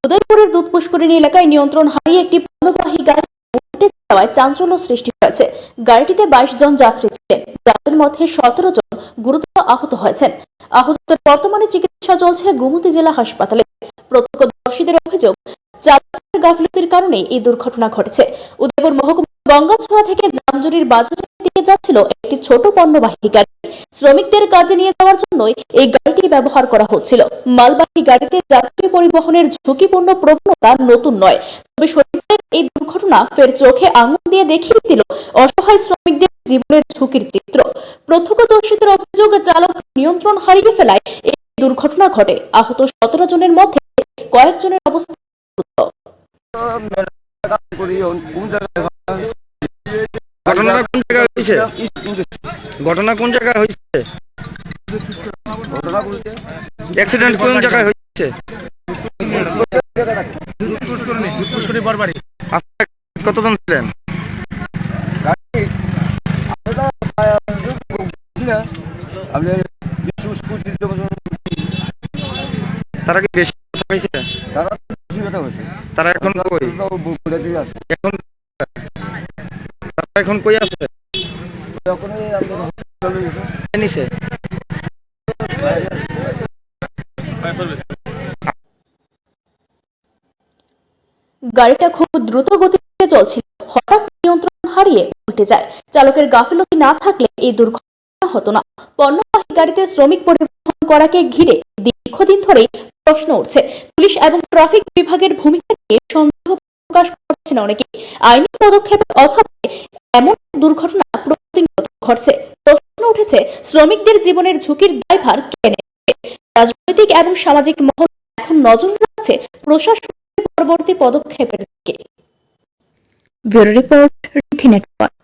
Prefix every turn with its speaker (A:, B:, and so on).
A: উদয়পুরের দুধ পুষ্করিণী এলাকায় নিয়ন্ত্রণ হারিয়ে একটি পণ্যবাহী গাড়ি উল্টে যাওয়ায় চাঞ্চল্য সৃষ্টি হয়েছে। গাড়িটিতে 22 জন যাত্রী ছিলেন, যাদের মধ্যে 17 জন গুরুতর আহত হয়েছেন। আহতদের বর্তমানে চিকিৎসা চলছে গোমতী জেলা হাসপাতালে। প্রত্যক্ষদর্শীদের অভিযোগ, চালকের গাফিলতির কারণে এই দুর্ঘটনা ঘটেছে। উদয়পুর মহকুমা গঙ্গাছড়া থেকে জামজুরির বাজারের দিকে যাচ্ছিল একটি ছোট পণ্যবাহী গাড়ি। শ্রমিকদের কাজে নিয়ে যাওয়ার জন্যই এই গাড়িটি ব্যবহার করা হচ্ছিল। মালবাহী গাড়িতে যাত্রী পরিবহনের ঝুঁকিপূর্ণ প্রবণতা নতুন নয়, তবে শ্রমিকদের এই দুর্ঘটনা ফের চোখে আঙুল দিয়ে দেখিয়ে দিল অসহায় শ্রমিকদের জীবনের ঝুঁকির চিত্র। প্রত্যক্ষদর্শীদের অভিযোগ, চালক নিয়ন্ত্রণ হারিয়ে ফেলায় এই দুর্ঘটনা ঘটে। আহত 17 জনের মধ্যে কয়েকজনের অবস্থা গুরুতর।
B: ঘটনা কোন জায়গায় হয়েছে? অ্যাক্সিডেন্ট কোন জায়গায় হয়েছে? কতজন ছিলেন? তারা কি বেশি কথা হয়েছে? তারা এখন কই? এখন কই আছে?
A: গাড়িটা খুব দ্রুত গতিতে চলছিল, হঠাৎ নিয়ন্ত্রণ হারিয়ে উল্টে যায়। চালকের গাফিলতি না থাকলে এই দুর্ঘটনা হতো না। পণ্যবাহী গাড়িতে শ্রমিক পরিবহন করাকে ঘিরে দীর্ঘদিন ধরেই প্রশ্ন উঠছে। পুলিশ এবং ট্রাফিক বিভাগের ভূমিকা নিয়ে সন্দেহ প্রকাশ করছেন অনেকে। আইনি পদক্ষেপের অভাবে এমন দুর্ঘটনা প্রতিনিয়ত ঘটছে। প্রশ্ন উঠেছে, শ্রমিকদের জীবনের ঝুঁকির দায়ভার কে নেবে? রাজনৈতিক এবং সামাজিক মহল এখন নজর রাখছে প্রশাসনের পরবর্তী পদক্ষেপের দিকে। Bureau report, Rithi network.